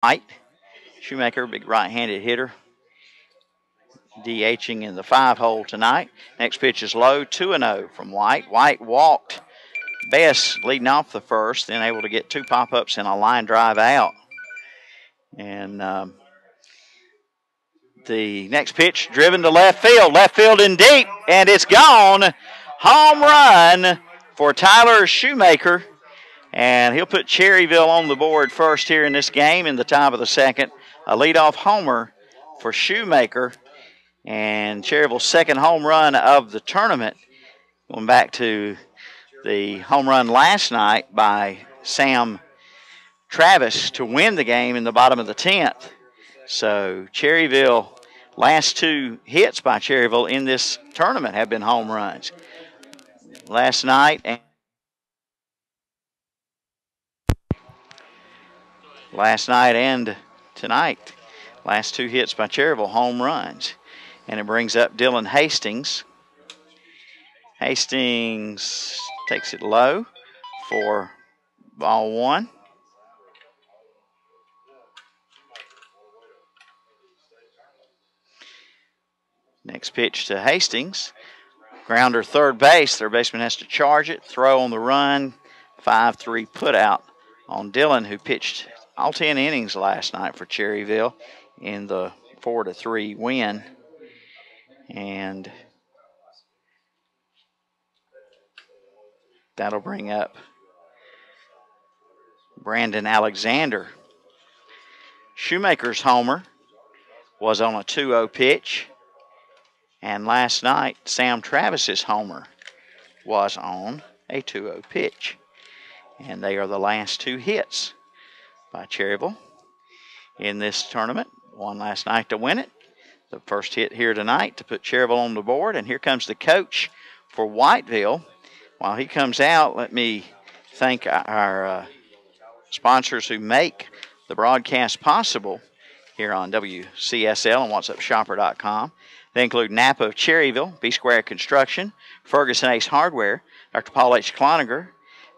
White. Shoemaker, big right-handed hitter, DHing in the 5-hole tonight. Next pitch is low, 2-0 from White. White walked Best leading off the first, then able to get 2 pop-ups and a line drive out. And the next pitch driven to left field in deep, and it's gone. Home run for Tyler Shoemaker. And he'll put Cherryville on the board first here in this game in the top of the second. A leadoff homer for Shoemaker. And Cherryville's second home run of the tournament. Going back to the home run last night by Sam Travis to win the game in the bottom of the 10th. So Cherryville, last 2 hits by Cherryville in this tournament have been home runs. Last night and tonight, last 2 hits by Cherryville, home runs. And it brings up Dylan Hastings. Hastings takes it low for ball 1. Next pitch to Hastings. Grounder third base. Third baseman has to charge it, throw on the run. 5-3 put out on Dylan, who pitched all 10 innings last night for Cherryville in the 4-3 win. And that'll bring up Brandon Alexander. Shoemaker's homer was on a 2-0 pitch. And last night, Sam Travis's homer was on a 2-0 pitch. And they are the last 2 hits by Cherryville in this tournament. One last night to win it. The first hit here tonight to put Cherryville on the board. And here comes the coach for Whiteville. While he comes out, let me thank our sponsors who make the broadcast possible here on WCSL and WhatsUpShopper.com. They include Napa of Cherryville, B Square Construction, Ferguson Ace Hardware, Dr. Paul H. Cloninger,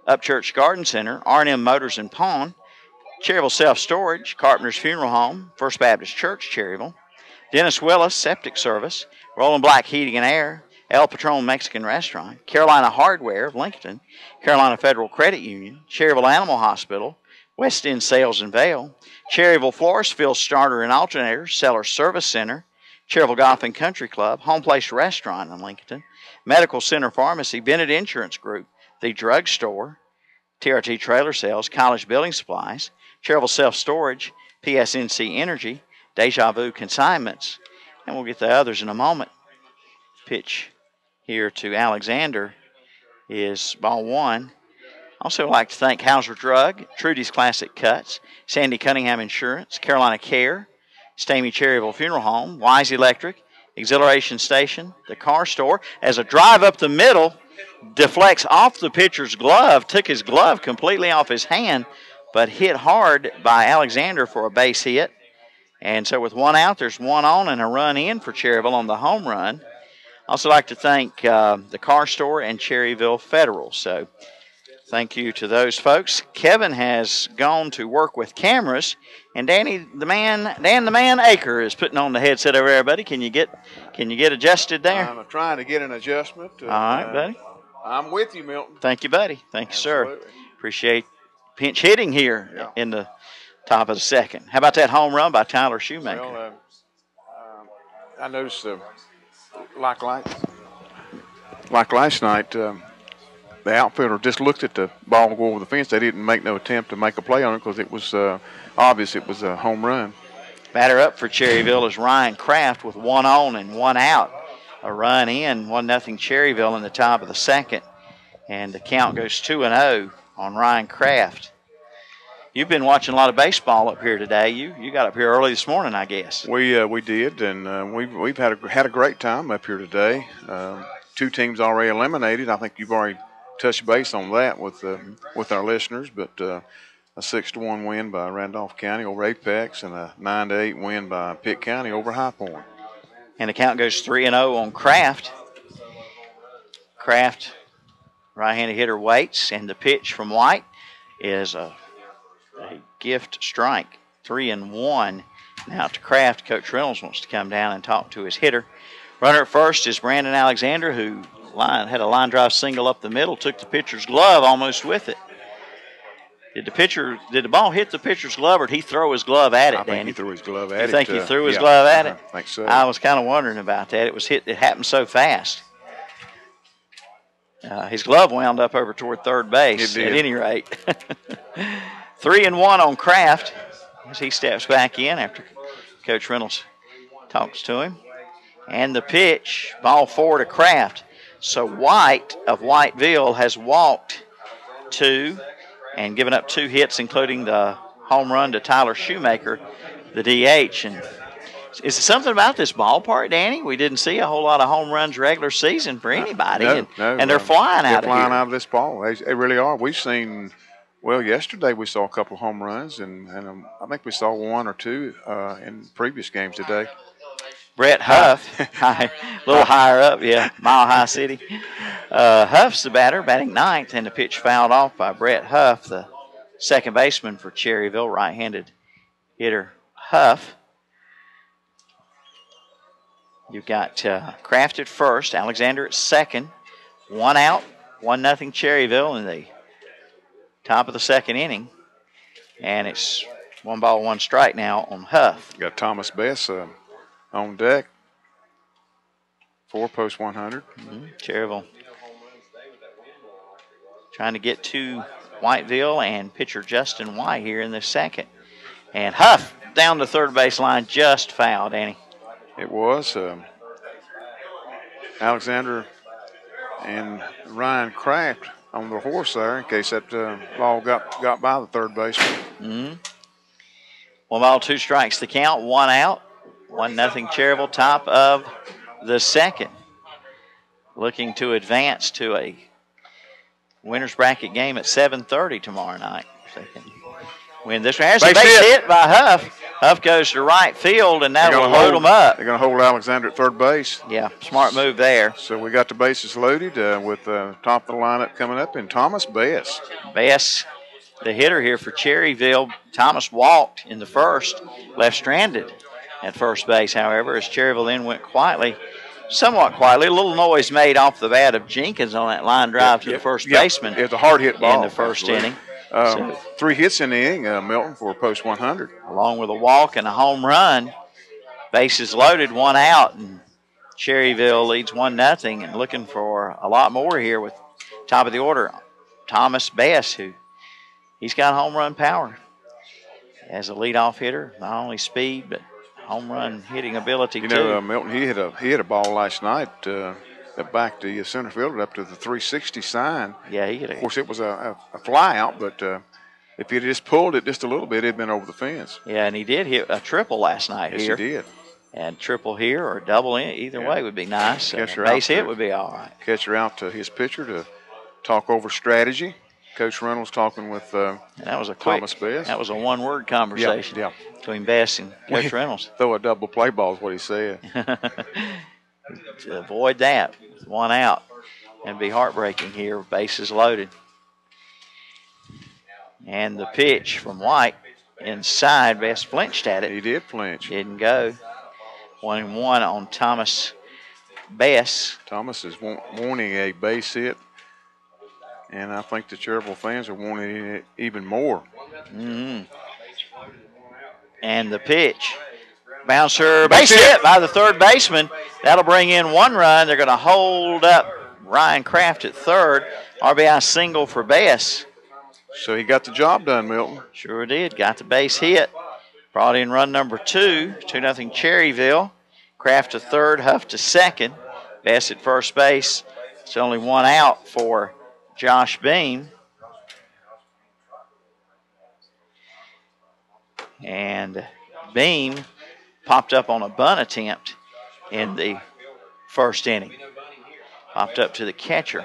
Upchurch Garden Center, R&M Motors and Pawn, Cherryville Self-Storage, Carpenter's Funeral Home, First Baptist Church, Cherryville, Dennis Willis Septic Service, Roland Black Heating and Air, El Patron Mexican Restaurant, Carolina Hardware of Lincoln, Carolina Federal Credit Union, Cherryville Animal Hospital, West End Sales and Vale, Cherryville Florist Field Starter and Alternator, Seller Service Center, Cherryville Golf and Country Club, Home Place Restaurant in Lincoln, Medical Center Pharmacy, Bennett Insurance Group, The Drug Store, TRT Trailer Sales, College Building Supplies, Cherryville Self-Storage, PSNC Energy, Deja Vu Consignments, and we'll get the others in a moment. Pitch here to Alexander is ball 1. Also like to thank Hauser Drug, Trudy's Classic Cuts, Sandy Cunningham Insurance, Carolina Care, Stamey Cherryville Funeral Home, Wise Electric, Exhilaration Station, the Car Store. As a drive up the middle deflects off the pitcher's glove, took his glove completely off his hand, but hit hard by Alexander for a base hit. And so with 1 out, there's 1 on and a run in for Cherryville on the home run. Also like to thank the Car Store and Cherryville Federal. So thank you to those folks. Kevin has gone to work with cameras, and Dan the man Aker is putting on the headset over there, buddy. Can you get adjusted there? I'm trying to get an adjustment. All right, buddy. I'm with you, Milton. Thank you, buddy. Thank you, Absolutely. sir. Appreciate pinch hitting here in the top of the second. How about that home run by Tyler Shoemaker? Well, I noticed like last night, the outfielder just looked at the ball go over the fence. They didn't make no attempt to make a play on it because it was obvious it was a home run. Batter up for Cherryville is Ryan Kraft with 1 on and 1 out. A run in, 1-0 Cherryville in the top of the second. And the count goes 2-0 on Ryan Kraft. You've been watching a lot of baseball up here today. You got up here early this morning, I guess. We did, and we've had a great time up here today. 2 teams already eliminated. I think you've already touched base on that with our listeners, but a 6-1 win by Randolph County over Apex and a 9-8 win by Pitt County over High Point. And the count goes 3-0 on Kraft. Kraft, right-handed hitter, waits, and the pitch from White is a gift strike 3-1. Now to Kraft, Coach Reynolds wants to come down and talk to his hitter. Runner at first is Brandon Alexander, who had a line drive single up the middle, took the pitcher's glove almost with it. Did the ball hit the pitcher's glove, or did he throw his glove at it, Danny? I think he threw his glove at it. You think he threw his glove at it? I think so. I was kind of wondering about that. It happened so fast. His glove wound up over toward third base at any rate. 3-1 on Kraft as he steps back in after Coach Reynolds talks to him. And the pitch, ball 4 to Kraft. So White of Whiteville has walked 2 and given up 2 hits, including the home run to Tyler Shoemaker, the DH. And is it something about this ballpark, Danny? We didn't see a whole lot of home runs regular season for anybody. No, and they're flying out of here. They're flying out of this ball. They really are. We've seen, yesterday we saw a couple of home runs, and I think we saw 1 or 2 in previous games today. Brett Huff, a little higher up, Mile High City. Huff's the batter, batting 9th, and the pitch fouled off by Brett Huff, the second baseman for Cherryville, right-handed hitter Huff. You've got Kraft at first, Alexander at second, 1 out, 1-0 Cherryville in the top of the second inning, and it's 1 ball, 1 strike now on Huff. You got Thomas Bess on deck, 4 post 100. Cherryville trying to get to Whiteville and pitcher Justin White here in the second. And Huff down the third base line, just fouled, Danny. It was. Alexander and Ryan Kraft on the horse there in case that ball got by the third baseman. 1 ball, 2 strikes the count, 1 out. 1-0 Cherryville, top of the second. Looking to advance to a winner's bracket game at 7:30 tomorrow night. If they can win this one. There's a base hit by Huff. Huff goes to right field, and that will load them up. They're going to hold Alexander at third base. Yeah, smart move there. So we got the bases loaded with top of the lineup coming up, and Thomas Bess. Bess, the hitter here for Cherryville. Thomas walked in the first, left stranded at first base, however, as Cherryville then went somewhat quietly. A little noise made off the bat of Jenkins on that line drive to the first baseman. It's a hard hit ball in the first inning. 3 hits in the inning, Milton, for post 100. Along with a walk and a home run. Bases loaded, 1 out, and Cherryville leads 1-0 and looking for a lot more here with top of the order, Thomas Bess, who he's got home run power as a leadoff hitter. Not only speed, but home run hitting ability too. You know, Milton, he hit a ball last night that backed the center fielder up to the 360 sign. Yeah, he hit it. Of course, it was a fly out, but if he had just pulled it just a little bit, it'd been over the fence. Yeah, and he did hit a triple last night here. Yes, he did. And triple here or double in, either way would be nice. Base hit would be all right. Catcher out to his pitcher to talk over strategy. Coach Reynolds talking with that was a Thomas Bess. That was a one-word conversation between Bess and Coach Reynolds. Throw a double play ball is what he said. To avoid that, 1 out, and be heartbreaking here. Bases loaded. And the pitch from White inside. Bess flinched at it. He did flinch. Didn't go. 1-1 on Thomas Bess. Thomas is wanting a base hit. And I think the Cherryville fans are wanting it even more. And the pitch. Bouncer, base hit by the third baseman. That'll bring in 1 run. They're going to hold up Ryan Kraft at third. RBI single for Bess. So he got the job done, Milton. Sure did. Got the base hit. Brought in run number 2. 2-0 Cherryville. Kraft to third, Huff to second. Bess at first base. It's only 1 out for Josh Beam. And Beam popped up on a bunt attempt in the first inning. Popped up to the catcher.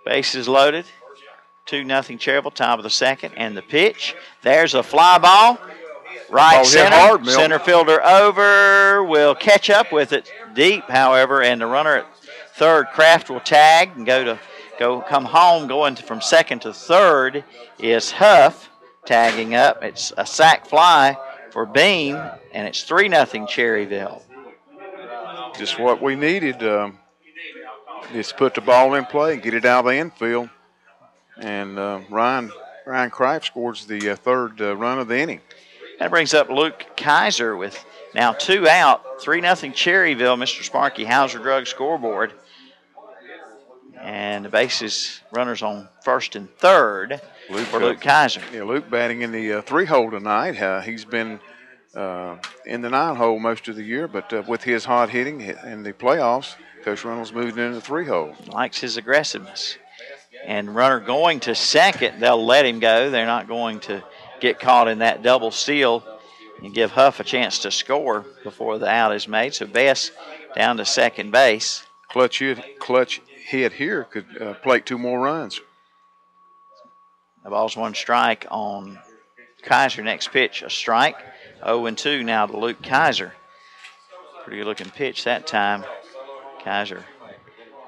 Bases loaded. 2-0 Cherryville, top of the second. And the pitch. There's a fly ball. Right center. Hard, center fielder over. Will catch up with it deep, however, and the runner at third, Kraft, will tag and come home. Going from second to third is Huff. tagging up. It's a sack fly for Beam, and it's 3-0 Cherryville. Just what we needed is put the ball in play and get it out of the infield. And Ryan Kreif scores the third run of the inning. That brings up Luke Kaiser with now 2 out, 3-0 Cherryville, Mr. Sparky Hauser Drug scoreboard. And the bases runners on first and third for Luke Kaiser. Yeah, Luke batting in the 3-hole tonight. He's been in the 9-hole most of the year, but with his hot hitting in the playoffs, Coach Reynolds moved into the 3-hole. Likes his aggressiveness. And runner going to second, they'll let him go. They're not going to get caught in that double steal and give Huff a chance to score before the out is made. So Bess down to second base. Clutch hit here could plate 2 more runs. The ball's 1 strike on Kaiser. Next pitch, a strike. 0-2 now to Luke Kaiser. Pretty good looking pitch that time. Kaiser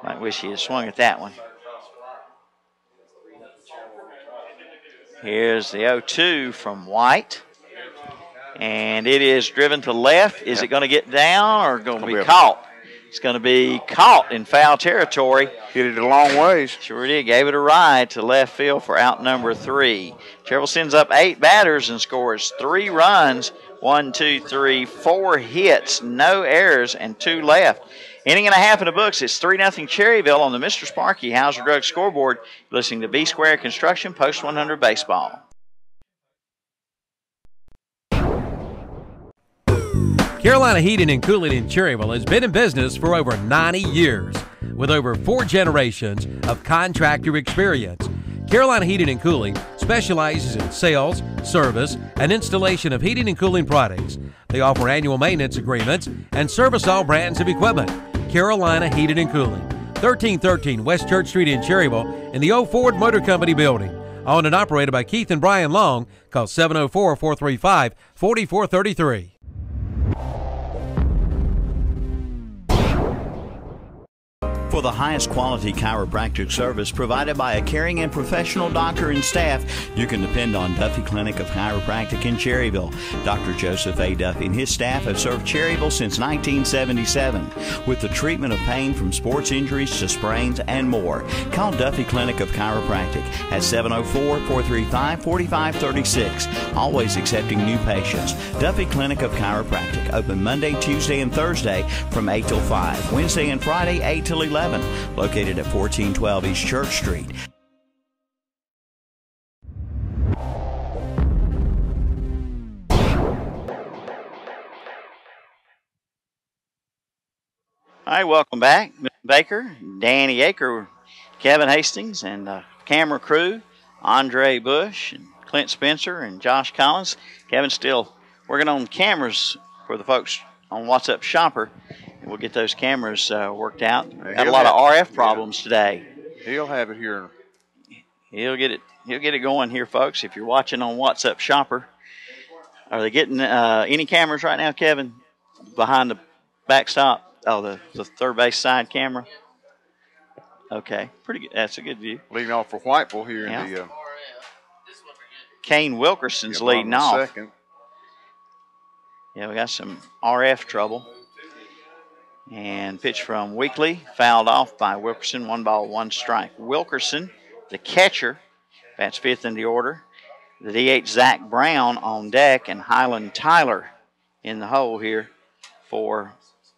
might wish he had swung at that one. Here's the 0-2 from White. And it is driven to left. Is it going to get down or going to be caught? It's going to be caught in foul territory. Hit it a long ways. Sure did. Gave it a ride to left field for out number 3. Cherryville sends up 8 batters and scores 3 runs. 1, 2, 3, 4 hits, no errors, and 2 left. Inning and a half in the books. It's 3-0 Cherryville on the Mr. Sparky Hauser Drug scoreboard. You're listening to B-Square Construction Post 100 Baseball. Carolina Heating and Cooling in Cherryville has been in business for over 90 years with over 4 generations of contractor experience. Carolina Heating and Cooling specializes in sales, service, and installation of heating and cooling products. They offer annual maintenance agreements and service all brands of equipment. Carolina Heating and Cooling, 1313 West Church Street in Cherryville in the Old Ford Motor Company building. Owned and operated by Keith and Brian Long. Call 704-435-4433. For the highest quality chiropractic service provided by a caring and professional doctor and staff, you can depend on Duffy Clinic of Chiropractic in Cherryville. Dr. Joseph A. Duffy and his staff have served Cherryville since 1977 with the treatment of pain from sports injuries to sprains and more. Call Duffy Clinic of Chiropractic at 704-435-4536. Always accepting new patients. Duffy Clinic of Chiropractic, open Monday, Tuesday, and Thursday from 8 till 5. Wednesday and Friday, 8 till 11. Located at 1412 East Church Street. All right, welcome back. Mr. Baker, Danny Aker, Kevin Hastings, and camera crew, Andre Bush, and Clint Spencer, and Josh Collins. Kevin's still working on cameras for the folks on What's Up Shopper. We'll get those cameras worked out. Got a lot of RF problems today. He'll have it here. He'll get it going here, folks. If you're watching on What's Up Shopper, are they getting any cameras right now, Kevin? Behind the backstop? Oh, the third base side camera. Okay, pretty good. That's a good view. Leading off for Whiteville here in the. Kane Wilkerson's leading off. Second. Yeah, we got some RF trouble. And pitch from Weekly, fouled off by Wilkerson. 1 ball, 1 strike. Wilkerson, the catcher, bats 5th in the order. The DH, Zach Brown, on deck, and Highland Tyler in the hole here for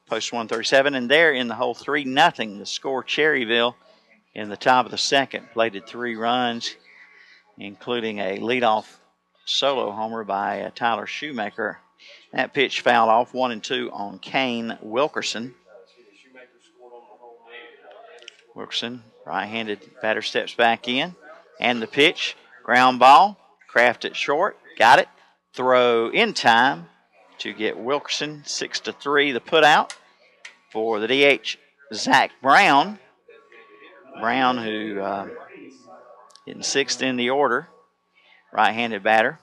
post 137. And there in the hole, 3-0. The score, Cherryville in the top of the second. Plated 3 runs, including a leadoff solo homer by Tyler Shoemaker. That pitch fouled off, 1-2 on Kane Wilkerson. Wilkerson, right-handed batter, steps back in. And the pitch, ground ball, Kraft at short, got it. Throw in time to get Wilkerson, 6-3, the putout for the DH, Zach Brown. Brown, who hitting 6th in the order, right-handed batter.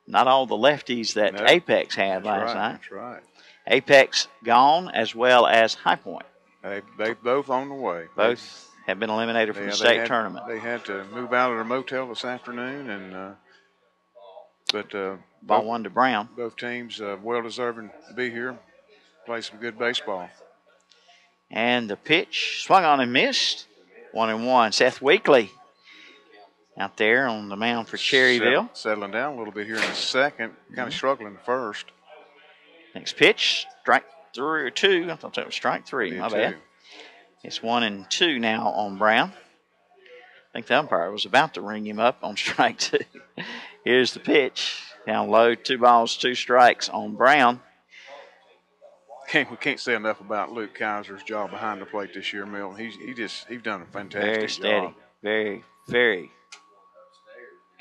Not all the lefties that Apex had last night. That's right. Apex gone, as well as High Point. They both on the way. Both have been eliminated from Yeah, the state tournament. They had to move out of their motel this afternoon, and Ball one to Brown. Both teams well deserving to be here, play some good baseball. And the pitch swung on and missed. 1-1. Seth Weekly out there on the mound for Cherryville. Settling down a little bit here in the second. Kind of struggling first. Next pitch, strike 3 or 2. I thought that was strike 3. My bad. It's 1-2 now on Brown. I think the umpire was about to ring him up on strike 2. Here's the pitch. Down low, 2 balls, 2 strikes on Brown. We can't say enough about Luke Kaiser's job behind the plate this year, Milton. He's done a fantastic Very steady. job. Very, very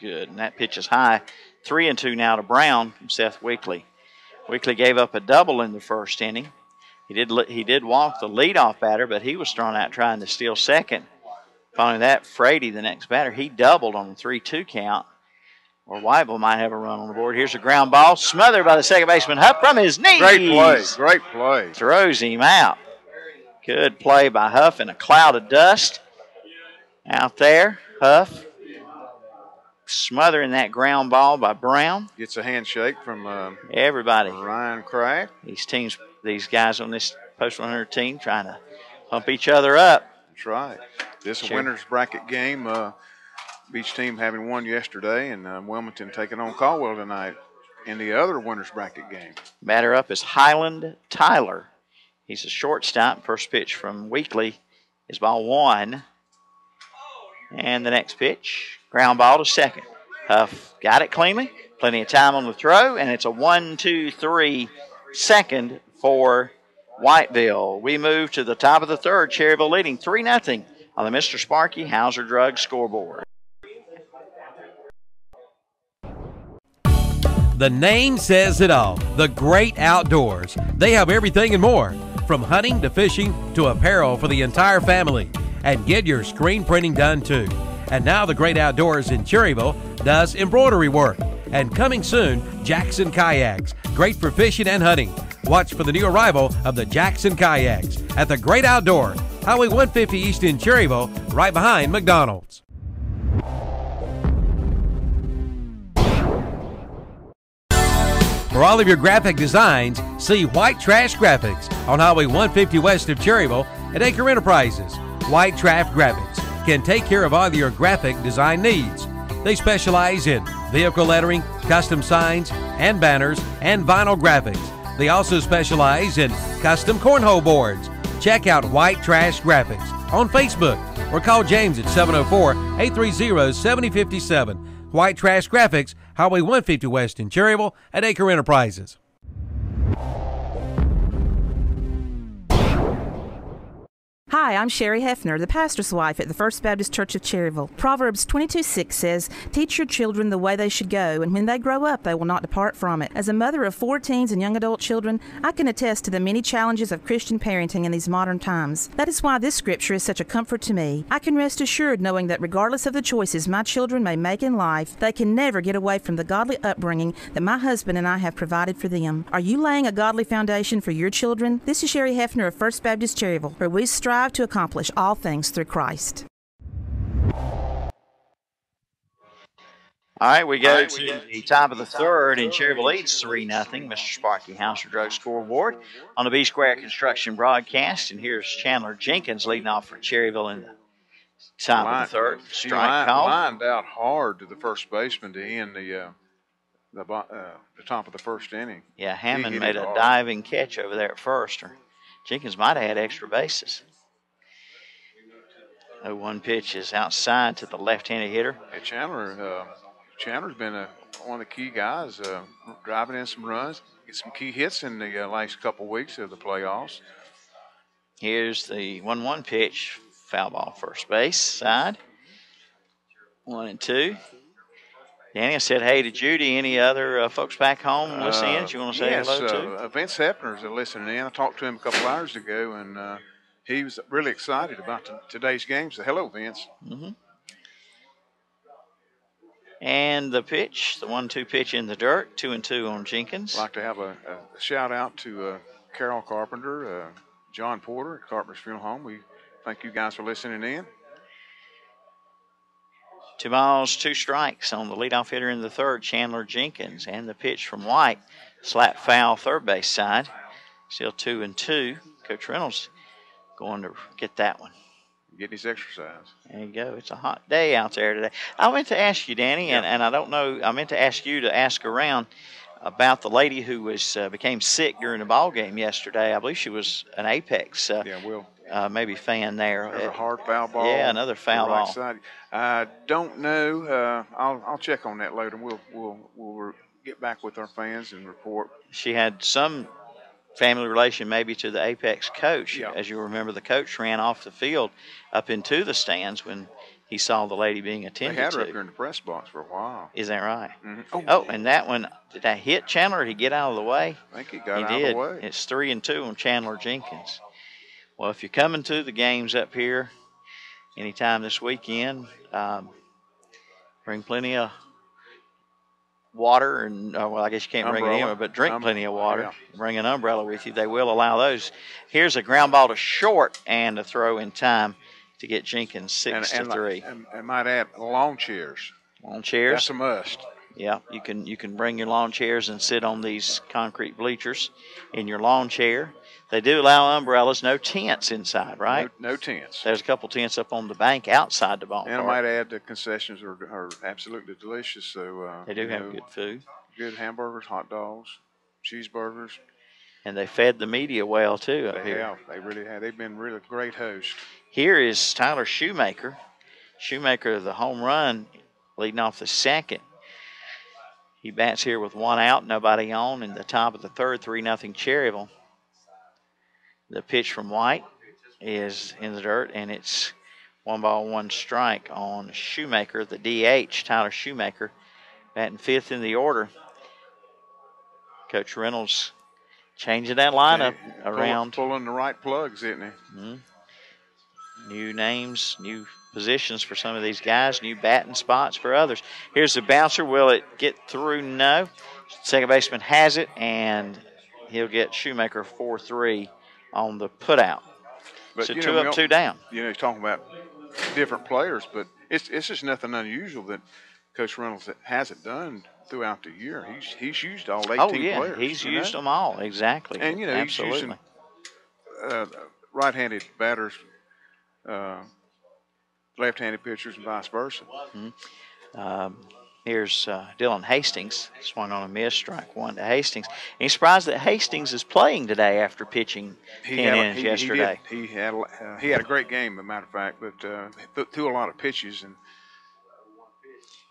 good. And that pitch is high. 3-2 now to Brown from Seth Weekly. Weekly gave up a double in the first inning. He did walk the leadoff batter, but he was thrown out trying to steal second. Following that, Frady, the next batter, he doubled on the 3-2 count. Or Whiteville might have a run on the board. Here's a ground ball, smothered by the second baseman, Huff from his knees. Great play. Throws him out. Good play by Huff in a cloud of dust out there. Huff smothering that ground ball by Brown. Gets a handshake from everybody. Ryan Crack. These guys on this Post 100 team trying to pump each other up. That's right. This winner's bracket game. Each team having won yesterday, and Wilmington taking on Caldwell tonight in the other winner's bracket game. Batter up is Highland Tyler. He's a shortstop. First pitch from Weekly is ball 1. And the next pitch, ground ball to second. Huff got it cleanly. Plenty of time on the throw, and it's a 1-2-3 second for Whiteville. We move to the top of the third. Cherryville leading 3-0 on the Mr. Sparky Hauser Drug scoreboard. The name says it all. The Great Outdoors. They have everything and more, from hunting to fishing to apparel for the entire family. And get your screen printing done too. And now the Great Outdoors in Cherryville does embroidery work. And coming soon, Jackson Kayaks. Great for fishing and hunting. Watch for the new arrival of the Jackson Kayaks at the Great Outdoor, Highway 150 East in Cherryville, right behind McDonald's. For all of your graphic designs, see White Trash Graphics on Highway 150 west of Cherryville at Acre Enterprises. White Trash Graphics can take care of all your graphic design needs. They specialize in vehicle lettering, custom signs and banners, and vinyl graphics. They also specialize in custom cornhole boards. Check out White Trash Graphics on Facebook or call James at 704-830-7057. White Trash Graphics, Highway 150 West in Cherryville at Acre Enterprises. Hi, I'm Sherry Hefner, the pastor's wife at the First Baptist Church of Cherryville. Proverbs 22:6 says, "Teach your children the way they should go, and when they grow up, they will not depart from it." As a mother of 4 teens and young adult children, I can attest to the many challenges of Christian parenting in these modern times. That is why this scripture is such a comfort to me. I can rest assured knowing that regardless of the choices my children may make in life, they can never get away from the godly upbringing that my husband and I have provided for them. Are you laying a godly foundation for your children? This is Sherry Hefner of First Baptist Cherryville, where we strive to accomplish all things through Christ. All right, we go to the top of the third, and Cherryville leads 3-0. Mr. Sparky Hauser Drug scoreboard on the B Square Construction broadcast. And here's Chandler Jenkins leading off for Cherryville in the top of the third. Strike call. Lined out hard to the first baseman to end the top of the first inning. Yeah, Hammond made a diving catch over there at first, or Jenkins might have had extra bases. 0-1 pitch is outside to the left-handed hitter. Hey, Chandler's been one of the key guys, driving in some runs, get some key hits in the last couple weeks of the playoffs. Here's the 1-1 pitch, foul ball first base side. 1-2. Danny, I said hey to Judy. Any other folks back home listening in that you want to say hello to? Vince Hepner's listening in. I talked to him a couple hours ago, and he was really excited about today's game. So hello, Vince. Mm-hmm. And the pitch, the 1-2 pitch in the dirt, 2-2 on Jenkins. I'd like to have a shout out to Carol Carpenter, John Porter at Carpenter's Funeral Home. We thank you guys for listening in. 2 balls, 2 strikes on the leadoff hitter in the third, Chandler Jenkins. And the pitch from White, slap foul third base side. Still 2-2. Coach Reynolds going to get that one. Getting his exercise. There you go. It's a hot day out there today. I meant to ask you, Danny, and I don't know, I meant to ask you to ask around about the lady who was became sick during the ball game yesterday. I believe she was an Apex maybe fan there. There's a hard foul ball. Yeah, another foul ball. Side. I don't know. I'll check on that later. We'll get back with our fans and report. She had some family relation maybe to the Apex coach. Yeah. As you remember, the coach ran off the field up into the stands when he saw the lady being attended to. They had her up here in the press box for a while. Is that right? Mm-hmm. Oh, and that one, did that hit Chandler or did he get out of the way? I think he got out of the way. It's 3-2 on Chandler Jenkins. Well, if you're coming to the games up here anytime this weekend, bring plenty of water and, well, I guess you can't bring it in, but drink plenty of water. Yeah. Bring an umbrella with you. They will allow those. Here's a ground ball to short and a throw in time to get Jenkins 6-3. And might add lawn chairs. Lawn chairs. That's a must. Yeah, you can bring your lawn chairs and sit on these concrete bleachers in your lawn chair. They do allow umbrellas, no tents inside, right? No tents. There's a couple tents up on the bank outside the ballpark. And I might add the concessions are absolutely delicious. So they do have good food. Good hamburgers, hot dogs, cheeseburgers. And they fed the media well, too, up here. Yeah, they really have. They've been really great hosts. Here is Tyler Shoemaker. Shoemaker, the home run, leading off the second. He bats here with 1 out, nobody on, in the top of the third, 3-0 Cherryville. The pitch from White is in the dirt, and it's 1 ball, 1 strike on Shoemaker, the DH, Tyler Shoemaker, batting 5th in the order. Coach Reynolds changing that lineup around. Pulling the right plugs, isn't he? Mm-hmm. New names, new positions for some of these guys, new batting spots for others. Here's the bouncer. Will it get through? No. Second baseman has it, and he'll get Shoemaker 4-3 on the putout. But, so 2 up, 2 down. You know, he's talking about different players, but it's just nothing unusual that Coach Reynolds hasn't done throughout the year. He's used all 18 players. He's used them all, exactly. And, you know, absolutely. He's using right-handed batters, left-handed pitchers, and vice versa. Mm-hmm. Here's Dylan Hastings, swung on a miss, strike 1 to Hastings. And he's surprised that Hastings is playing today after pitching 10 innings yesterday. He had a great game, as a matter of fact, but threw a lot of pitches. And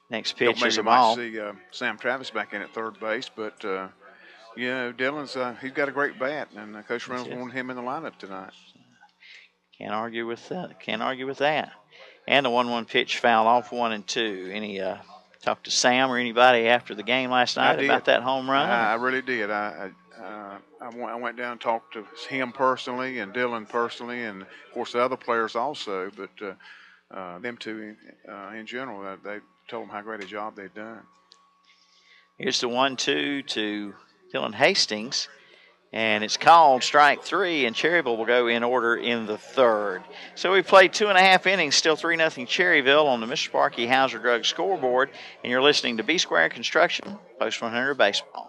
next pitch is a ball. ball. Maybe might see Sam Travis back in at third base, but you know, Dylan's he's got a great bat, and Coach Reynolds wanted him in the lineup tonight. Can't argue with that. And the 1-1 pitch foul off 1-2. Any talk to Sam or anybody after the game last night about that home run? I really did. I went down and talked to him personally and Dylan personally, and of course the other players also. But them two in general, they told them how great a job they'd done. Here's the 1-2 to Dylan Hastings. And it's called strike 3, and Cherryville will go in order in the third. So we played 2.5 innings, still 3-0 Cherryville on the Mr. Sparky Hauser Drug scoreboard. And you're listening to B Square Construction, Post 100 Baseball.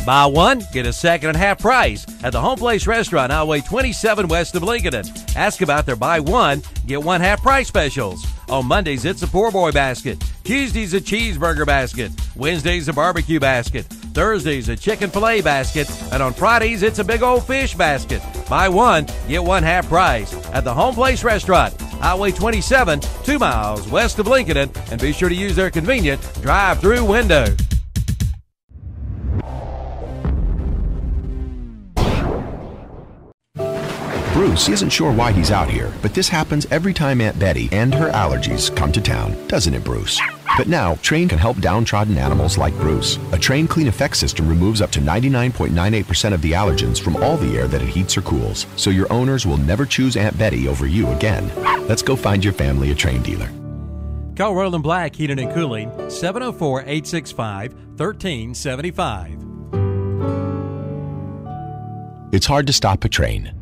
Buy one, get a second at half price at the Home Place Restaurant, Highway 27 west of Lincoln. Ask about their buy one, get one half price specials. On Mondays, it's a poor boy basket. Tuesdays, a cheeseburger basket. Wednesdays, a barbecue basket. Thursdays, a chicken filet basket. And on Fridays, it's a big old fish basket. Buy one, get one half price at the Home Place Restaurant, Highway 27, 2 miles west of Lincoln. And be sure to use their convenient drive-through window. Bruce isn't sure why he's out here, but this happens every time Aunt Betty and her allergies come to town, doesn't it, Bruce? But now, Train can help downtrodden animals like Bruce. A Train Clean Effect system removes up to 99.98% of the allergens from all the air that it heats or cools, so your owners will never choose Aunt Betty over you again. Let's go find your family a Train dealer. Call Roland Black Heating and Cooling, 704-865-1375. It's hard to stop a train.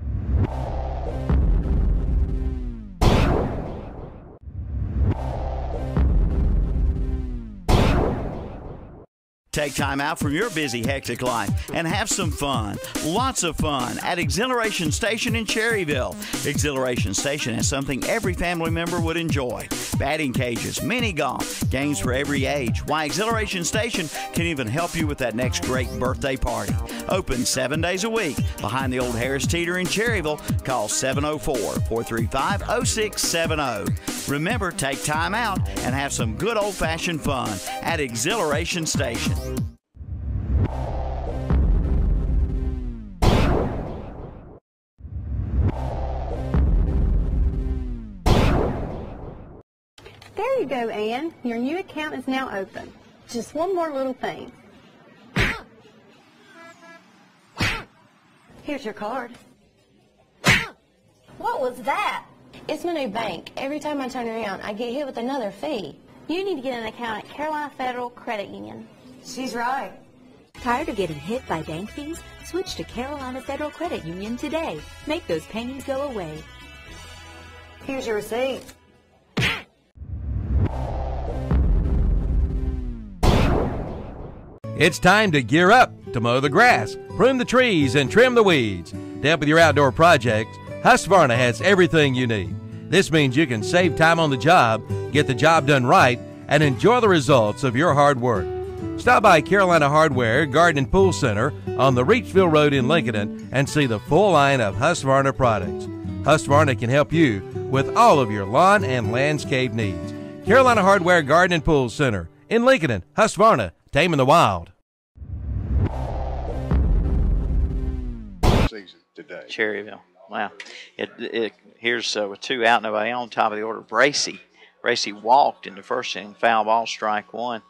Take time out from your busy, hectic life and have some fun. Lots of fun at Exhilaration Station in Cherryville. Exhilaration Station has something every family member would enjoy. Batting cages, mini golf, games for every age. Why, Exhilaration Station can even help you with that next great birthday party. Open 7 days a week behind the old Harris Teeter in Cherryville. Call 704-435-0670. Remember, take time out and have some good old-fashioned fun at Exhilaration Station. There you go, Ann. Your new account is now open. Just one more little thing. Here's your card. What was that? It's my new bank. Every time I turn around, I get hit with another fee. You need to get an account at Carolina Federal Credit Union. She's right. Tired of getting hit by bank fees? Switch to Carolina Federal Credit Union today. Make those paintings go away. Here's your receipt. It's time to gear up to mow the grass, prune the trees, and trim the weeds. To help with your outdoor projects, Husqvarna has everything you need. This means you can save time on the job, get the job done right, and enjoy the results of your hard work. Stop by Carolina Hardware Garden and Pool Center on the Reachville Road in Lincoln and see the full line of Husqvarna products. Husqvarna can help you with all of your lawn and landscape needs. Carolina Hardware Garden and Pool Center in Lincoln. Husqvarna, taming the wild. Season today. Cherryville. Wow. Here's with two out, nobody on, top of the order. Bracy walked in the first inning, foul ball, strike one.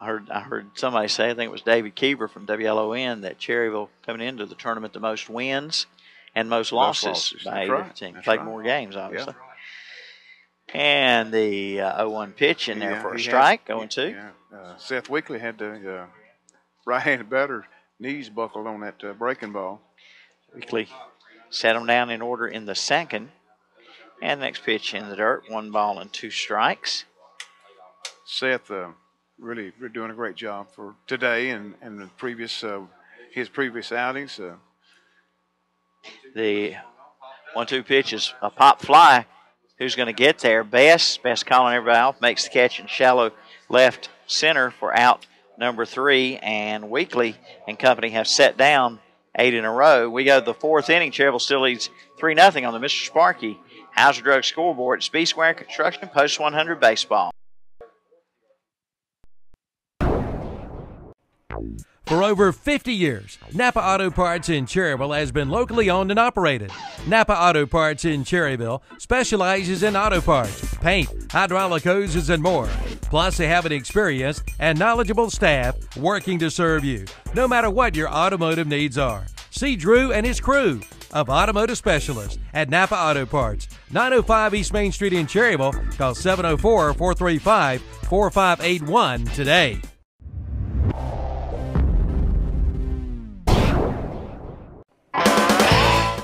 I heard somebody say, I think it was David Keever from WLON, that Cherryville coming into the tournament the most wins and most losses by either team. Played more games, obviously. Yeah. And the 0-1 pitch in there for a strike, 0-2. Yeah. Seth Weekly had the right-handed batter knees buckled on that breaking ball. Weekly set him down in order in the second. And next pitch in the dirt, 1 ball and 2 strikes. Seth really doing a great job for today and the previous his previous outings. The 1-2 pitch is a pop fly. Who's going to get there? Best calling everybody off, makes the catch in shallow left center for out number 3. And Weekly and company have set down 8 in a row. We go to the 4th inning. Cherryville still leads 3-0 on the Mr. Sparky Hauser Drug scoreboard. It's B Square Construction, Post 100 Baseball. For over 50 years, Napa Auto Parts in Cherryville has been locally owned and operated. Napa Auto Parts in Cherryville specializes in auto parts, paint, hydraulic hoses, and more. Plus, they have an experienced and knowledgeable staff working to serve you, no matter what your automotive needs are. See Drew and his crew of automotive specialists at Napa Auto Parts, 905 East Main Street in Cherryville. Call 704-435-4581 today.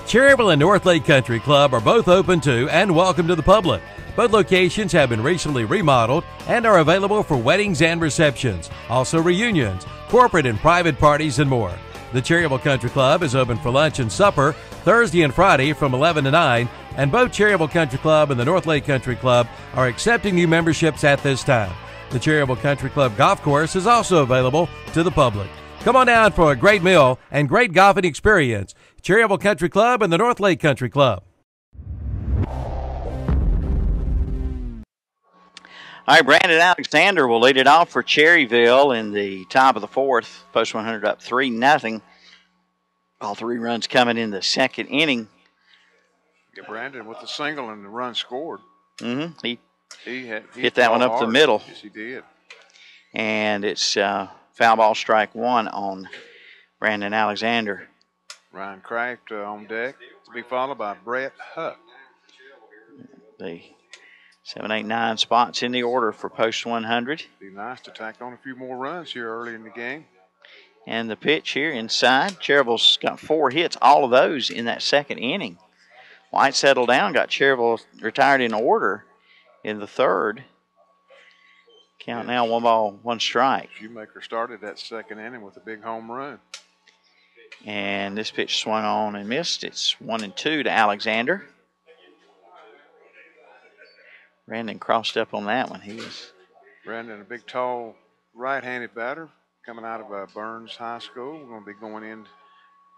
Cherryville and North Lake Country Club are both open to and welcome to the public. Both locations have been recently remodeled and are available for weddings and receptions, also reunions, corporate and private parties, and more. The Cherryville Country Club is open for lunch and supper Thursday and Friday from 11 to 9, and both Cherryville Country Club and the North Lake Country Club are accepting new memberships at this time. The Cherryville Country Club golf course is also available to the public. Come on down for a great meal and great golfing experience. Cherryville Country Club and the North Lake Country Club. All right, Brandon Alexander will lead it off for Cherryville in the top of the 4th. Post 100 up 3-0. All 3 runs coming in the second inning. Yeah, Brandon with the single and the run scored. Mm-hmm. He hit that one up the middle. Yes, he did. And it's foul ball, strike 1 on Brandon Alexander. Ryan Kraft on deck to be followed by Brett Huck. The 7, 8, 9 spots in the order for post 100. Be nice to tack on a few more runs here early in the game. And the pitch here inside. Cherryville's got 4 hits, all of those in that second inning. White settled down, got Cherryville retired in order in the third. Count now 1 ball, 1 strike. Shoemaker started that second inning with a big home run. And this pitch swung on and missed. It's 1-2 to Alexander. Brandon crossed up on that one. Brandon, a big, tall, right-handed batter coming out of Burns High School. We're going to be going in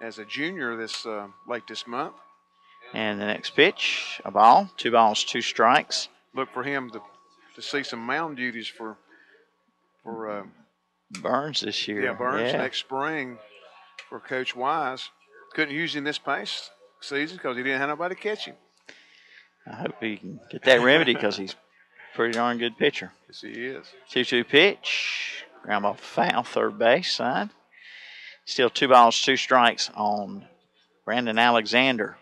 as a junior late this month. And the next pitch, a ball, 2 balls, 2 strikes. Look for him to see some mound duties for Burns this year. Yeah, Burns next spring for Coach Wise. Couldn't use him this past season because he didn't have nobody catch him. I hope he can get that remedy because he's a pretty darn good pitcher. Yes, he is. 2-2 pitch. Ground ball foul, third base side. Still 2 balls, 2 strikes on Brandon Alexander.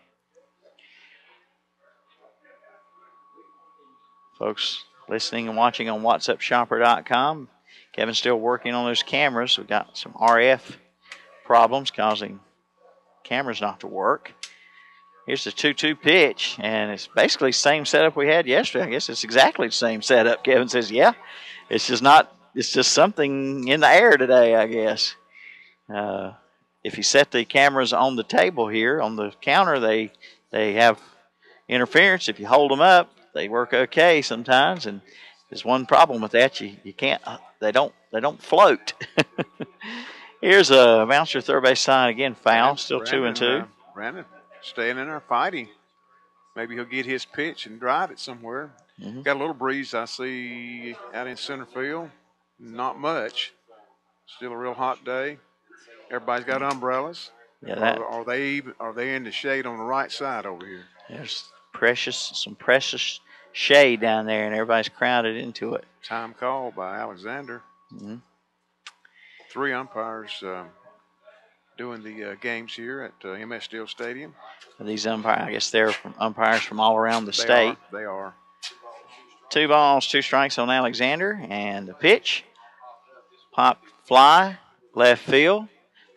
Folks listening and watching on whatsupshopper.com, Kevin's still working on those cameras. We've got some RF problems causing cameras not to work. Here's the 2-2 pitch, and it's basically the same setup we had yesterday. I guess it's exactly the same setup. Kevin says, yeah, it's just something in the air today, I guess. If you set the cameras on the table here, on the counter, they have interference. If you hold them up, they work okay sometimes, and there's one problem with that. You can't, they don't float. Here's a bouncer third base side again, foul, still 2-2. Brandon staying in there fighting. Maybe he'll get his pitch and drive it somewhere. Mm-hmm. Got a little breeze I see out in center field. Not much. Still a real hot day. Everybody's got umbrellas. Yeah, are they in the shade on the right side over here? There's some precious shade down there, and everybody's crowded into it. Time call by Alexander. Mm-hmm. 3 umpires doing the games here at MS Steel Stadium. These umpires, I guess they're umpires from all around the state. They are. 2 balls, 2 strikes on Alexander, and the pitch. Pop fly, left field.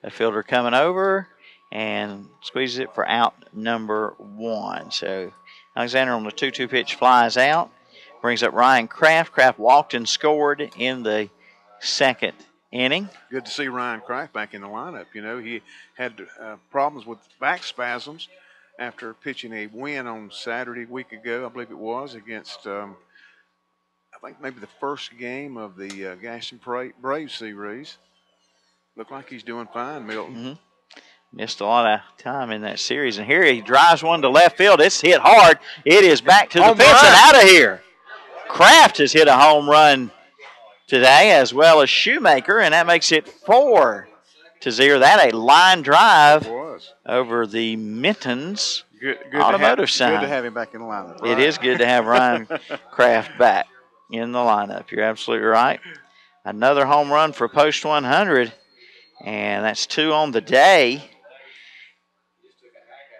The fielder coming over and squeezes it for out number 1. So Alexander on the 2-2 pitch flies out. Brings up Ryan Kraft. Kraft walked and scored in the second inning. Good to see Ryan Kraft back in the lineup. You know, he had problems with back spasms after pitching a win on Saturday a week ago, I believe it was, against, I think maybe the first game of the Gaston Braves series. Looked like he's doing fine, Milton. Mm-hmm. Missed a lot of time in that series. And here he drives one to left field. It's hit hard. It is back to the fence and out of here. Kraft has hit a home run today, as well as Shoemaker, and that makes it 4-0. That a line drive over the Mittens automotive sign. Good to have him back in the lineup. Right? It is good to have Ryan Kraft back in the lineup. You're absolutely right. Another home run for post 100, and that's 2 on the day.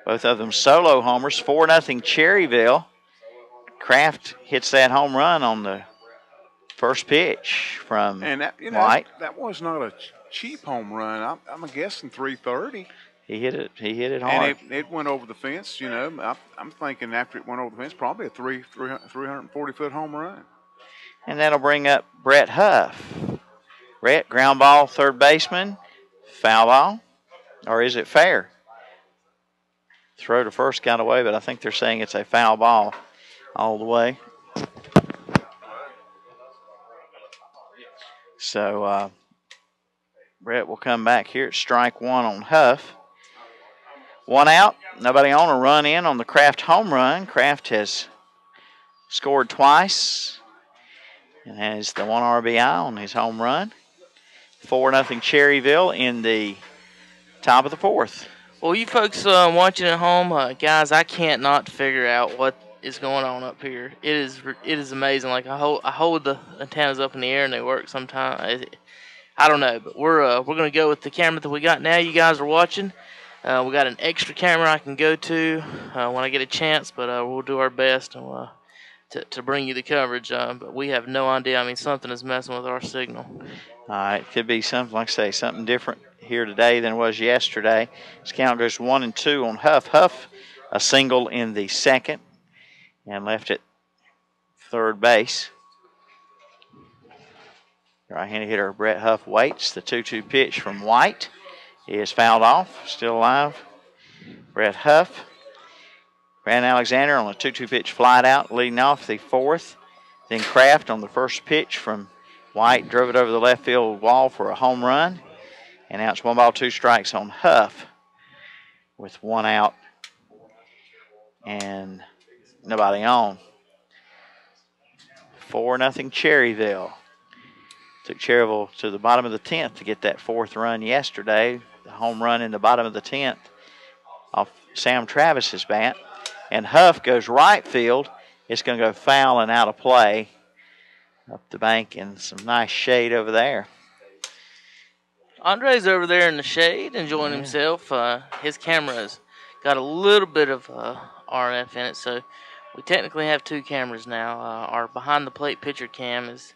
Both of them solo homers. 4-0 Cherryville. Kraft hits that home run on the first pitch from White. That was not a cheap home run. I'm guessing 330. He hit it hard. And it went over the fence. You know, I'm thinking after it went over the fence, probably a 340-foot home run. And that'll bring up Brett Huff. Brett, ground ball, third baseman, foul ball, or is it fair? Throw to first got away, but I think they're saying it's a foul ball all the way. So Brett will come back here at strike 1 on Huff. 1 out, nobody on, a run in on the Kraft home run. Kraft has scored twice and has the 1 RBI on his home run. 4-0 Cherryville in the top of the 4th. Well, you folks watching at home, guys, I can't not figure out what is going on up here. It is amazing. Like I hold the antennas up in the air and they work sometimes. I don't know, but we're gonna go with the camera that we got now. You guys are watching. We got an extra camera I can go to when I get a chance, but we'll do our best and to bring you the coverage, but we have no idea. I mean, something is messing with our signal. It could be something, like I say, something different here today than it was yesterday. This count goes 1-2 on Huff. Huff, a single in the second and left at third base. Right-handed hitter Brett Huff waits. The 2-2 pitch from White is fouled off. Still alive. Brett Huff. Brandon Alexander on a 2-2 pitch flied out, leading off the fourth. Then Kraft on the first pitch from White drove it over the left field wall for a home run. And now it's 1 ball, 2 strikes on Huff with 1 out and nobody on. 4-0 Cherryville. Took Cherryville to the bottom of the 10th to get that 4th run yesterday. The home run in the bottom of the 10th off Sam Travis's bat. And Huff goes right field. It's going to go foul and out of play up the bank, and some nice shade over there. Andre's over there in the shade enjoying himself. His camera's got a little bit of RF in it, so we technically have 2 cameras now. Our behind-the-plate picture cam is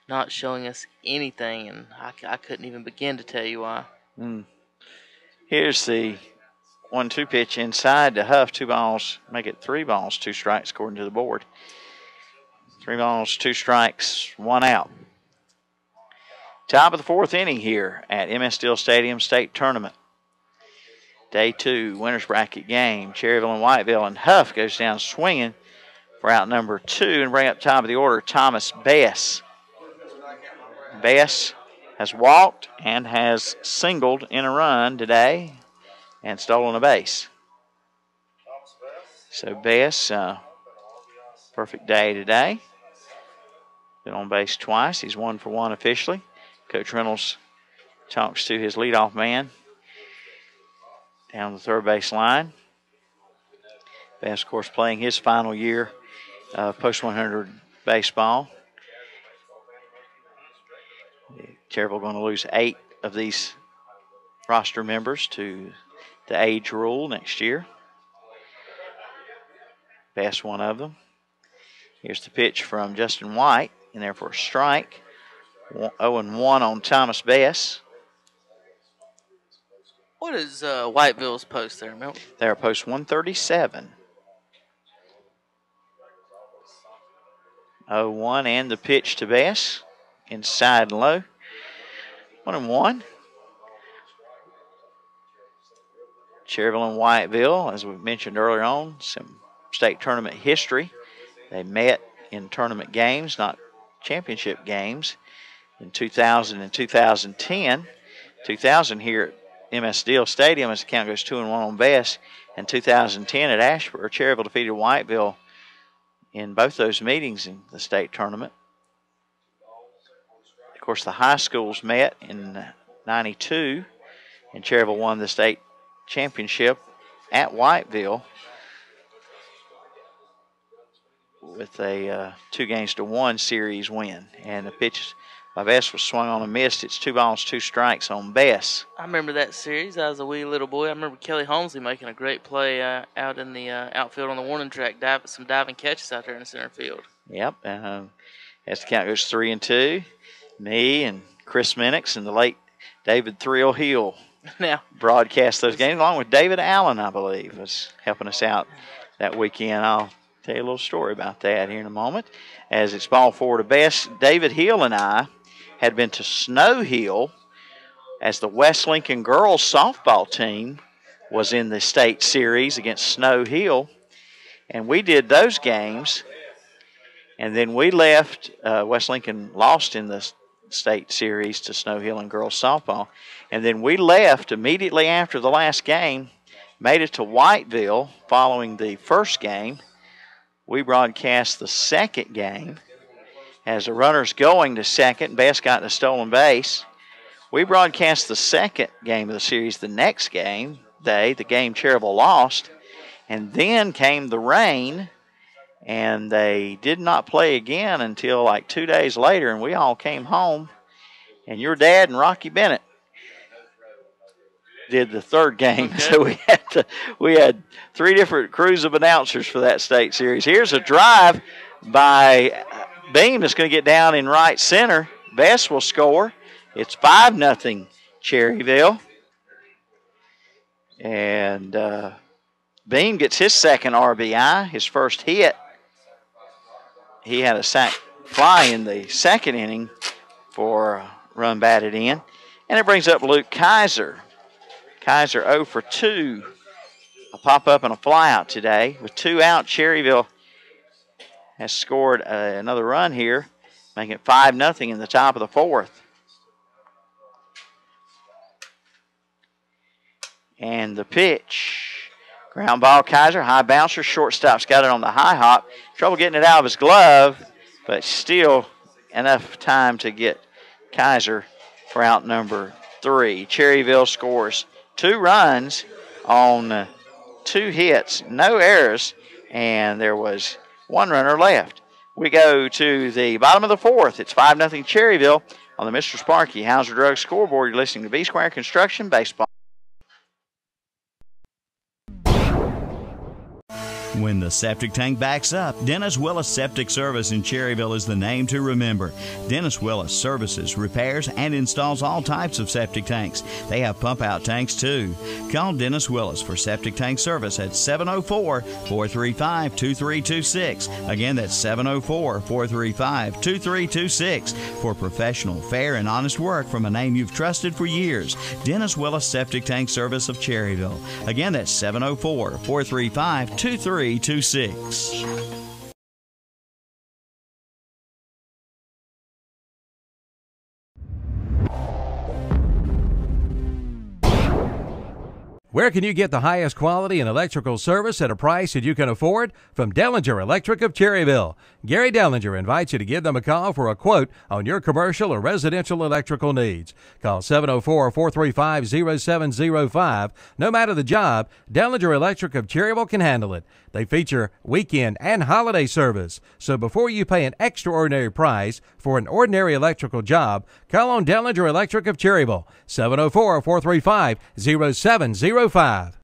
not showing us anything, and I couldn't even begin to tell you why. Here's the 1-2 pitch inside to Huff. 2 balls, make it 3 balls, 2 strikes according to the board. 3 balls, 2 strikes, 1 out. Top of the 4th inning here at MS Steel Stadium State Tournament. Day 2, winners bracket game. Cherryville and Whiteville, and Huff goes down swinging for out number 2 and bring up top of the order Thomas Bess. Bess has walked and has singled in a run today and stolen a base. So Bess, perfect day today. Been on base twice. He's 1 for 1 officially. Coach Reynolds talks to his leadoff man down the third base line. Bess, of course, playing his final year of post 100 baseball. Cherryville going to lose 8 of these roster members to the age rule next year. Bess, one of them. Here's the pitch from Justin White, in there for a strike. 0-1 on Thomas Bess. What is Whiteville's post there, Milt? They're post 137. 0-1 and the pitch to Bess. Inside and low. 1-1. Cherryville and Whiteville, as we mentioned earlier on, some state tournament history. They met in tournament games, not championship games, in 2000 and 2010. 2000 here at MS Steel Stadium as the count goes 2-1 on Bess. And 2010 at Ashford, Cherryville defeated Whiteville in both those meetings in the state tournament. Of course, the high schools met in 92, and Cherryville won the state championship at Whiteville with a 2-1 series win. And the pitch by Bess was swung on and missed. It's 2 balls, 2 strikes on Bess. I remember that series. I was a wee little boy. I remember Kelly Holmesley making a great play out in the outfield on the warning track, some diving catches out there in the center field. Yep. As the count goes 3-2, me and Chris Minix and the late David Thrill Hill now broadcast those games, along with David Allen, I believe, was helping us out that weekend. I'll tell you a little story about that here in a moment. As it's ball 4 to Bess, David Hill and I had been to Snow Hill as the West Lincoln girls softball team was in the state series against Snow Hill. And we did those games. And then we left. West Lincoln lost in the state series to Snow Hill and girls softball. And then we left immediately after the last game, made it to Whiteville following the first game. We broadcast the second game. As the runner's going to second, Bess got a stolen base. We broadcast the second game of the series the next game, the game Cherryville lost. And then came the rain, and they did not play again until like 2 days later, and we all came home. And your dad and Rocky Bennett did the third game. Okay. So we had 3 different crews of announcers for that state series. Here's a drive by Beam is going to get down in right center. Best will score. It's 5-0 Cherryville. And Beam gets his second RBI, his first hit. He had a sac fly in the second inning for a run batted in. And it brings up Luke Kaiser. Kaiser 0 for 2. A pop-up and a fly-out today. With 2 out, Cherryville has scored another run here, making it 5-0 in the top of the fourth. And the pitch. Ground ball, Kaiser, high bouncer, shortstop's got it on the high hop. Trouble getting it out of his glove, but still enough time to get Kaiser for out number 3. Cherryville scores 2 runs on 2 hits, no errors, and there was 1 runner left. We go to the bottom of the fourth. It's 5-0 Cherryville on the Mr. Sparky Hauser Drug scoreboard. You're listening to B-Square Construction Baseball. When the septic tank backs up, Dennis Willis Septic Service in Cherryville is the name to remember. Dennis Willis services, repairs, and installs all types of septic tanks. They have pump-out tanks, too. Call Dennis Willis for septic tank service at 704-435-2326. Again, that's 704-435-2326 for professional, fair, and honest work from a name you've trusted for years. Dennis Willis Septic Tank Service of Cherryville. Again, that's 704-435-2326. Where can you get the highest quality in electrical service at a price that you can afford? From Dellinger Electric of Cherryville. Gary Dellinger invites you to give them a call for a quote on your commercial or residential electrical needs. Call 704-435-0705. No matter the job, Dellinger Electric of Cherryville can handle it. They feature weekend and holiday service. So before you pay an extraordinary price for an ordinary electrical job, call on Dellinger Electric of Cherryville, 704-435-0705.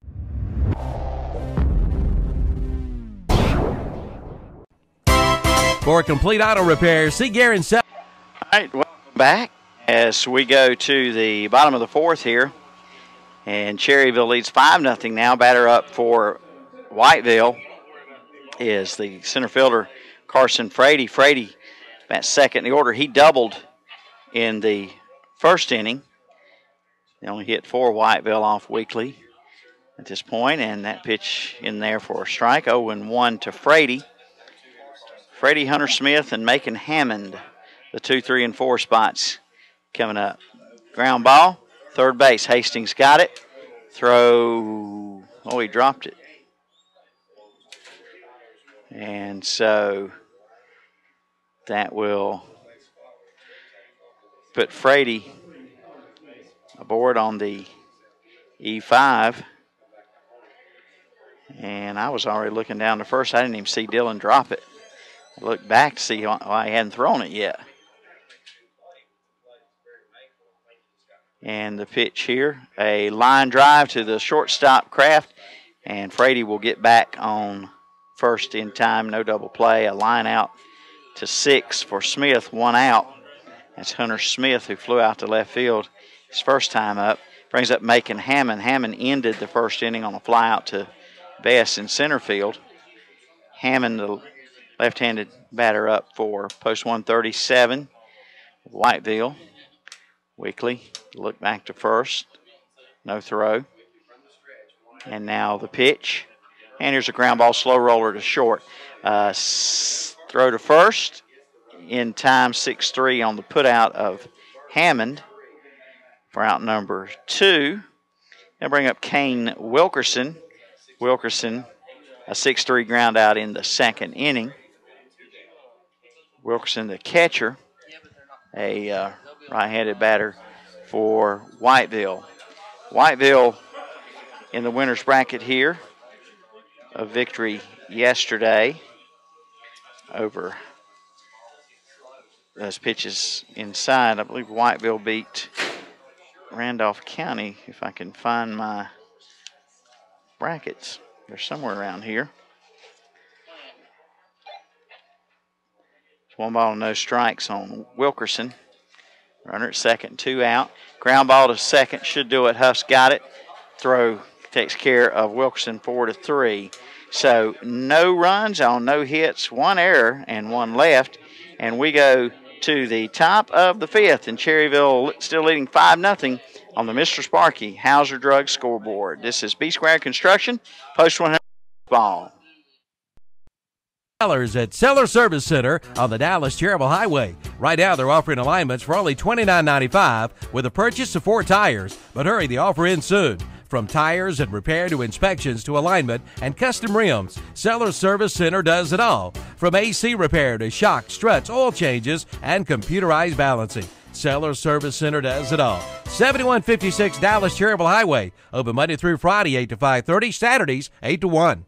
For complete auto repair, see Gary and Sal. All right, welcome back as we go to the bottom of the fourth here. And Cherryville leads 5-0 now. Batter up for Whiteville is the center fielder, Carson Frady. Frady, about second in the order. He doubled in the first inning. They only hit 4 Whiteville off weekly at this point, and that pitch in there for a strike. 0-1 to Frady. Frady, Hunter Smith, and Macon Hammond, the 2, 3, and 4 spots coming up. Ground ball, third base. Hastings got it. Throw, he dropped it. And so that will put Frady aboard on the E5. And I was already looking down to first. I didn't even see Dylan drop it. I looked back to see why he hadn't thrown it yet. And the pitch here, a line drive to the shortstop Kraft, and Frady will get back on first in time, no double play. A line out to 6 for Smith, 1 out. That's Hunter Smith, who flew out to left field his first time up. Brings up Macon Hammond. Hammond ended the first inning on a fly out to Bess in center field. Hammond, the left-handed batter, up for post 137. Whiteville. Weekly, look back to first. No throw. And now the pitch. And here's a ground ball, slow roller to short. Throw to first. In time, 6-3 on the putout of Hammond for out number 2. They'll bring up Kane Wilkerson. Wilkerson, a 6-3 ground out in the second inning. Wilkerson, the catcher, a right-handed batter for Whiteville. Whiteville in the winner's bracket here. A victory yesterday over those pitches inside. I believe Whiteville beat Randolph County, if I can find my brackets. They're somewhere around here. 1 ball and no strikes on Wilkerson. Runner at second, 2 out. Ground ball to second, should do it. Huff's got it. Throw takes care of Wilkerson, 4-3. So no runs on no hits, 1 error and 1 left. And we go to the top of the 5th, and Cherryville still leading 5-0 on the Mr. Sparky Hauser Drug scoreboard. This is B Square Construction, Post 100 ball. Sellers at Seller Service Center on the Dallas-Cherryville Highway. Right now, they're offering alignments for only $29.95 with a purchase of 4 tires. But hurry, the offer ends soon. From tires and repair to inspections to alignment and custom rims, Seller Service Center does it all. From AC repair to shock, struts, oil changes, and computerized balancing. Seller Service Center does it all. 7156 Dallas-Cherryville Highway. Open Monday through Friday, 8 to 5:30, Saturdays, 8 to 1.